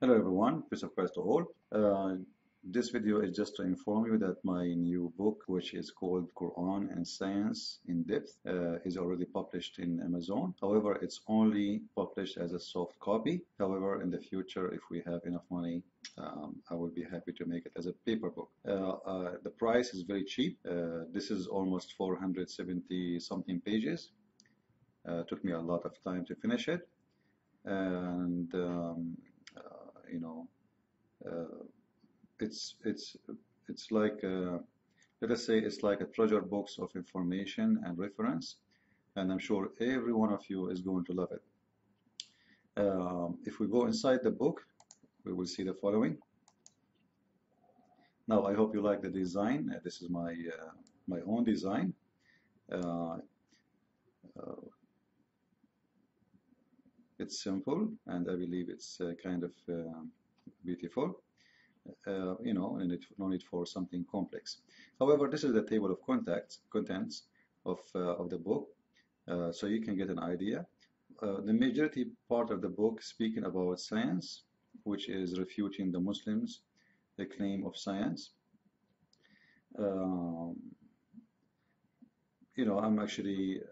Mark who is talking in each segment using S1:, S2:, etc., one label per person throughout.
S1: Hello everyone, peace of Christ to all. This video is just to inform you that my new book, which is called Qur'an and Science in Depth, is already published in Amazon. However, it's only published as a soft copy. However, in the future, if we have enough money, I will be happy to make it as a paper book. The price is very cheap. This is almost 470 something pages. Took me a lot of time to finish it. And you know, uh, it's like let us say it's like a treasure box of information and reference, and I'm sure every one of you is going to love it. If we go inside the book, we will see the following. Now, I hope you like the design. This is my own design. Uh, uh, it's simple, and I believe it's kind of beautiful. And no need for something complex. However, this is the table of contents of the book, so you can get an idea. The majority part of the book speaking about science, which is refuting the Muslims, the claim of science. Um, I'm actually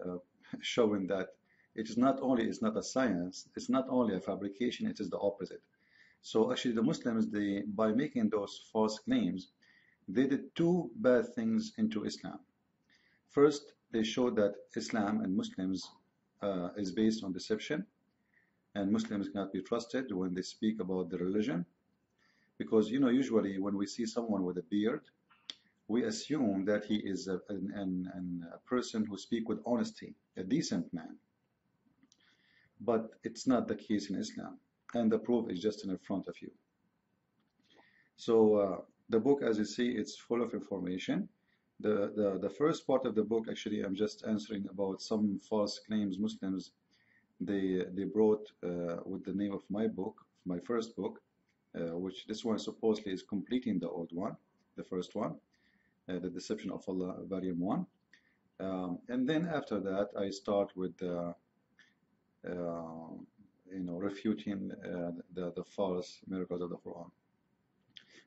S1: showing that it's not a science, it's not only a fabrication, it is the opposite. So actually the Muslims, by making those false claims, they did two bad things into Islam. First, they showed that Islam and Muslims is based on deception, and Muslims cannot be trusted when they speak about the religion. Because, usually when we see someone with a beard, we assume that he is a person who speaks with honesty, a decent man. But it's not the case in Islam, and the proof is just in front of you. So the book, as you see, it's full of information. The first part of the book, actually, I'm just answering about some false claims Muslims they brought with the name of my book, my first book, which this one supposedly is completing the old one, the first one, The Deception of Allah, Volume 1. And then after that, I start with refuting the false miracles of the Quran.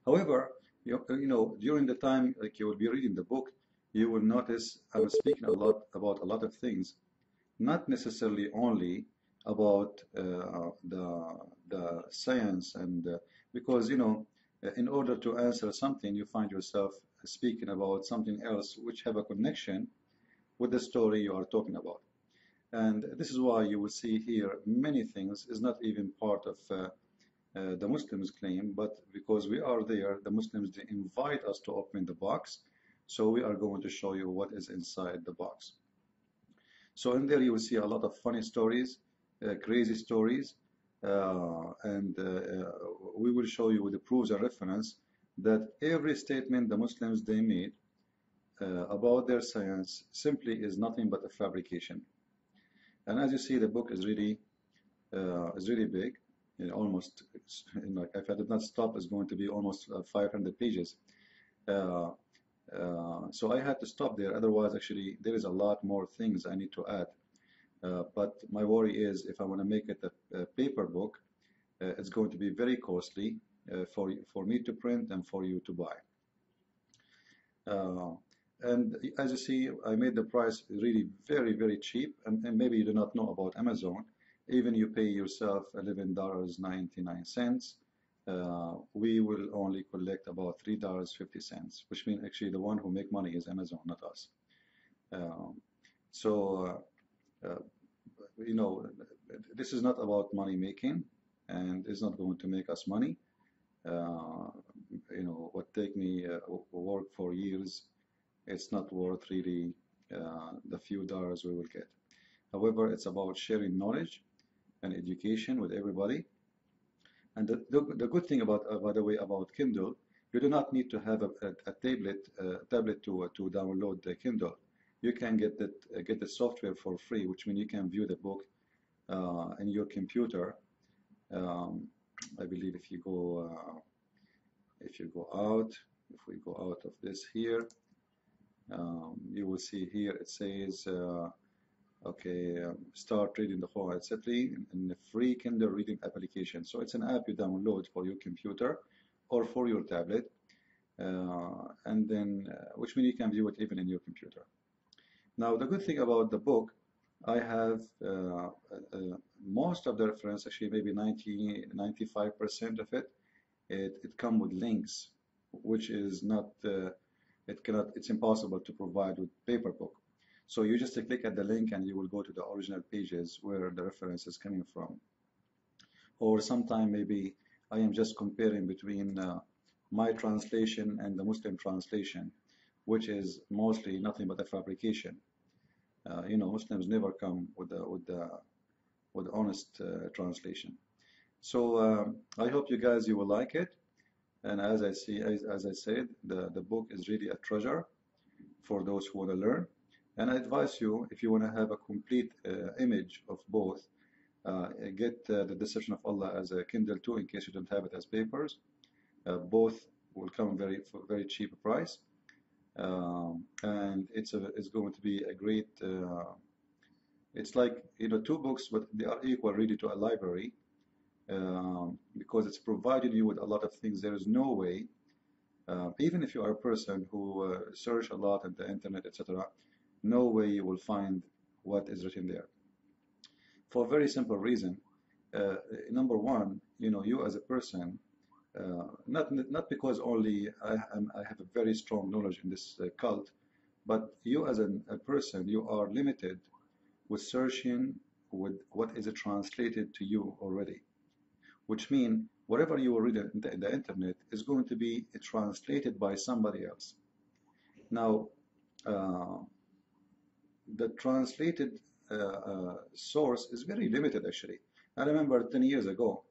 S1: However, during the time like you will be reading the book, you will notice I'm speaking a lot about a lot of things, not necessarily only about the science and because in order to answer something, you find yourself speaking about something else which have a connection with the story you are talking about. And this is why you will see here many things is not even part of the Muslims claim, but because we are there, the Muslims they invite us to open the box, so we are going to show you what is inside the box. So in there you will see a lot of funny stories, crazy stories, and we will show you with the proofs and reference that every statement the Muslims they made about their science simply is nothing but a fabrication. And as you see, the book is really big. Almost, if I did not stop, it's going to be almost 500 pages. So I had to stop there. Otherwise, actually, there is a lot more things I need to add. But my worry is if I want to make it a paper book, it's going to be very costly for me to print and for you to buy. And as you see, I made the price really very, very cheap. And maybe you do not know about Amazon. Even you pay yourself $11.99, we will only collect about $3.50, which means actually the one who make money is Amazon, not us. So, this is not about money making, and it's not going to make us money. What take me work for years, it's not worth really the few dollars we will get. However, it's about sharing knowledge and education with everybody. And the good thing about, by the way, about Kindle, you do not need to have a tablet to download the Kindle. You can get the software for free, which means you can view the book in your computer. I believe if we go out of this here, you will see here it says okay, start reading the Quran, etc. in a free Kindle reading application. So it's an app you download for your computer or for your tablet, and then which means you can view it even in your computer. Now, the good thing about the book, I have most of the reference, actually maybe 95% of it, it comes with links, which is not, it's impossible to provide with paper book. So you just click at the link and you will go to the original pages where the reference is coming from. Or sometime maybe I am just comparing between my translation and the Muslim translation, which is mostly nothing but a fabrication. Muslims never come with the honest translation. So I hope you will like it. And as I said, the book is really a treasure for those who want to learn. And I advise you, if you want to have a complete image of both, get the Deception of Allah as a Kindle too, in case you don't have it as papers. Both will come for very cheap price. And it's going to be a great, it's like, two books, but they are equal really to a library, because it's providing you with a lot of things. There is no way, even if you are a person who search a lot on the internet, etc., no way you will find what is written there. For a very simple reason. Number one, you as a person, not because only I have a very strong knowledge in this cult, but you as a person, you are limited with searching with what is translated to you already, which means whatever you read in the internet is going to be translated by somebody else. Now, the translated source is very limited actually. I remember 10 years ago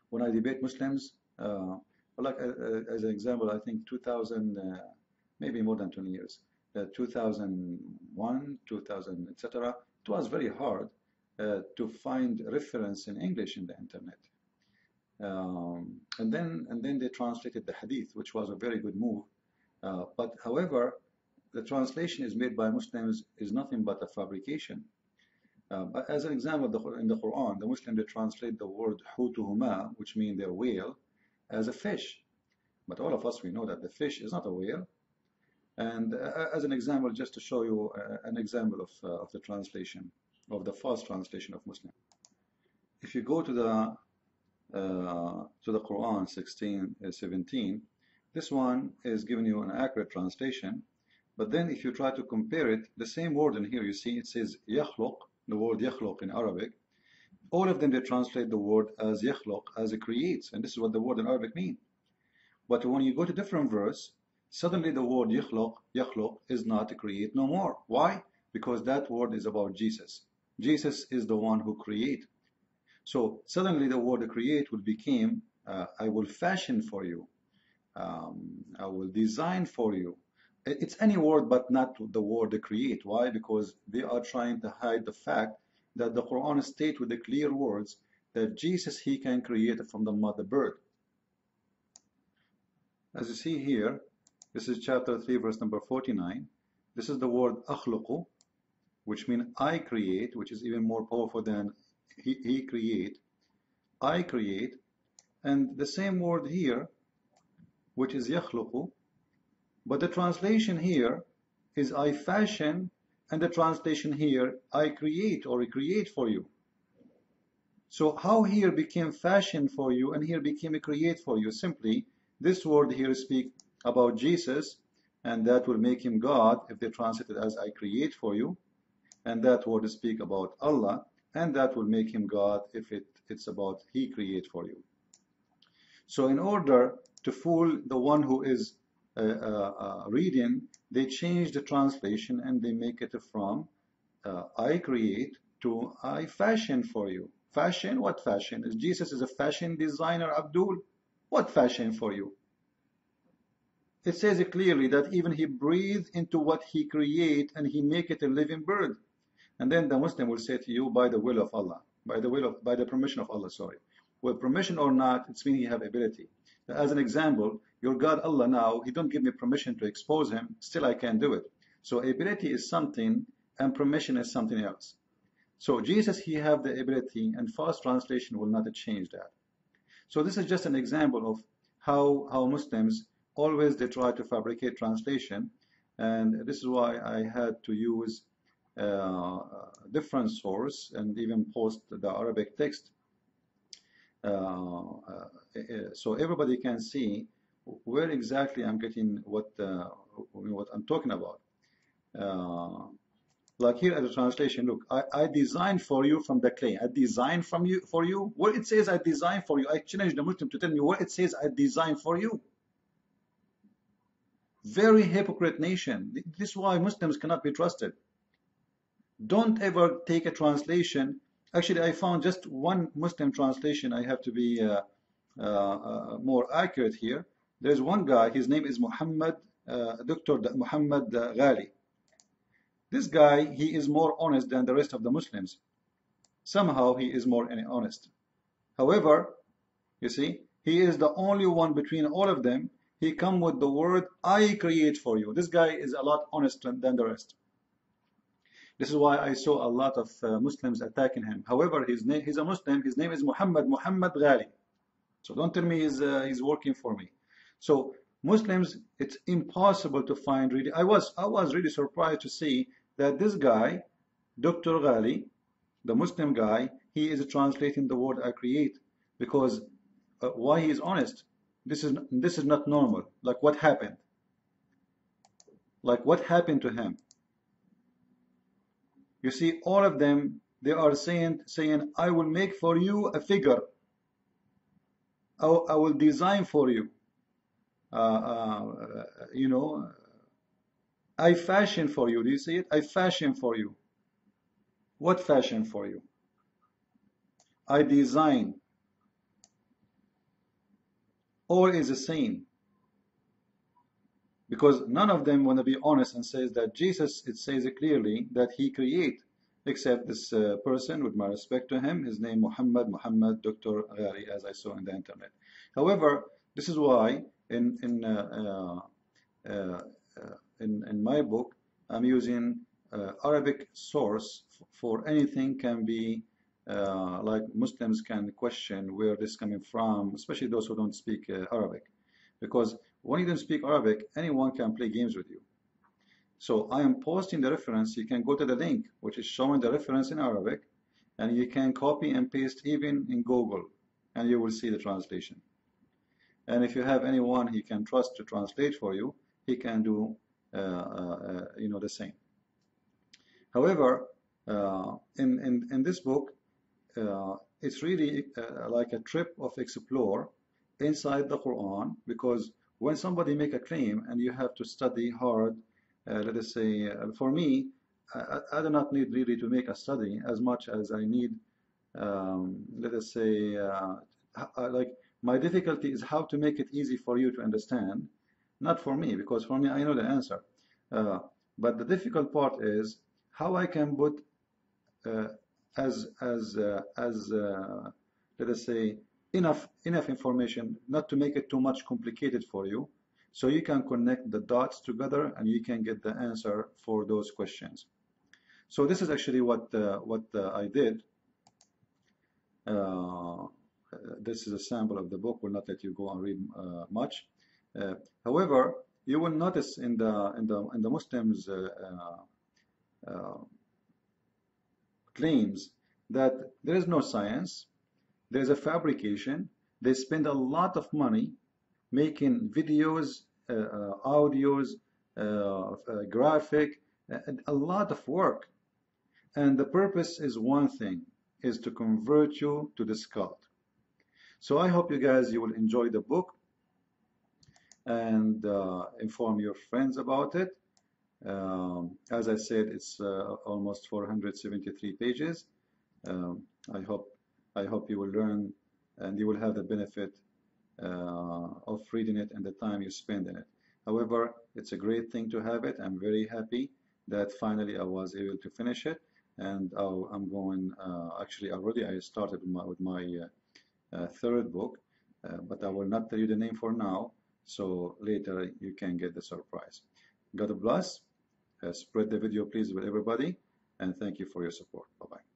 S1: when I debate Muslims, like as an example, I think 2000, maybe more than 20 years, 2001, 2000, etc. It was very hard to find reference in English in the internet. And then they translated the hadith, which was a very good move. But however, the translation is made by Muslims is nothing but a fabrication. But as an example, in the Quran, the Muslims, they translate the word hutuhuma, which means their whale, as a fish. But all of us, we know that the fish is not a whale. And as an example, just to show you an example of the translation, of the false translation of Muslim. If you go to the Quran 16:17, this one is giving you an accurate translation. But then if you try to compare it, the same word in here, you see it says yakhluq, the word yakhluq in Arabic. All of them, they translate the word as yakhluq, as it creates. And this is what the word in Arabic means. But when you go to different verse, suddenly the word yakhluq is not to create no more. Why? Because that word is about Jesus. Jesus is the one who create. So suddenly the word create will become, I will fashion for you. I will design for you. It's any word but not the word create. Why? Because they are trying to hide the fact that the Quran states with the clear words that Jesus, he can create from the mother bird. As you see here, this is chapter 3, verse number 49. This is the word akhluqu, which means I create, which is even more powerful than he create. I create. And the same word here, which is yakhluqu, but the translation here is I fashion, and the translation here, I create or recreate for you. So how here became fashion for you and here became a create for you? Simply, this word here speaks about Jesus, and that will make him God if they translate it as I create for you. And that word speak about Allah, and that will make him God if it's about he create for you. So in order to fool the one who is reading, they change the translation and they make it from I create to I fashion for you. Fashion? What fashion? Jesus is a fashion designer, Abdul. What fashion for you? It says it clearly that even he breathed into what he create and he make it a living bird. And then the Muslim will say to you, by the will of Allah, by the permission of Allah, sorry. With permission or not, it's meaning you have ability. As an example, your God Allah now, he don't give me permission to expose him, still I can do it. So ability is something and permission is something else. So Jesus, he have the ability, and fast translation will not change that. So this is just an example of how Muslims always they try to fabricate translation, and this is why I had to use different source and even post the Arabic text so everybody can see where exactly I'm getting what I'm talking about. Like here at the translation, look, I designed for you from the clay. I designed for you. Where it says I designed for you, I challenge the Muslim to tell me where it says I designed for you. Very hypocrite nation. This is why Muslims cannot be trusted. Don't ever take a translation. Actually, I found just one Muslim translation. I have to be more accurate here. There's one guy, his name is Muhammad, Dr. Muhammad Ghali. This guy, he is more honest than the rest of the Muslims. Somehow he is more honest. However, you see, he is the only one between all of them. He come with the word, I create for you. This guy is a lot honest than the rest. This is why I saw a lot of Muslims attacking him. However, he's a Muslim. His name is Muhammad Ghali. So don't tell me he's working for me. So Muslims, it's impossible to find really. I was really surprised to see that this guy, Dr. Ghali, the Muslim guy, he is translating the word I create because why he is honest. This is not normal. Like what happened? Like what happened to him? You see, all of them, they are saying, I will make for you a figure. I will design for you. You know, I fashion for you. Do you see it? I fashion for you. What fashion for you? I design. All is the same. Because none of them want to be honest and says that Jesus, it says it clearly that he create, except this person, with my respect to him, his name Muhammad Dr. Ghari, as I saw in the internet. However, this is why in my book I'm using Arabic source for anything can be like Muslims can question where this is coming from, especially those who don't speak Arabic, because when you don't speak Arabic, anyone can play games with you. So I am posting the reference. You can go to the link, which is showing the reference in Arabic, and you can copy and paste even in Google, and you will see the translation. And if you have anyone he can trust to translate for you, he can do you know, the same. However, in this book, it's really like a trip of explore inside the Quran, because when somebody make a claim and you have to study hard, let us say, for me, I do not need really to make a study as much as I need, let us say, like my difficulty is how to make it easy for you to understand, not for me, because for me I know the answer. But the difficult part is how I can put as let us say enough information, not to make it too much complicated for you, so you can connect the dots together and you can get the answer for those questions. So this is actually what I did. This is a sample of the book. Will not let you go and read much. However, you will notice in the Muslims' claims that there is no science. There is a fabrication. They spend a lot of money making videos, audios, graphic, a lot of work. And the purpose is one thing, is to convert you to this cult. So I hope you guys, you will enjoy the book and inform your friends about it. As I said, it's almost 473 pages. I hope you will learn and you will have the benefit of reading it and the time you spend in it. However, it's a great thing to have it. I'm very happy that finally I was able to finish it, and I'm going, actually already I started with my third book, but I will not tell you the name for now, so later you can get the surprise. God bless. Spread the video please with everybody. and thank you for your support. Bye-bye.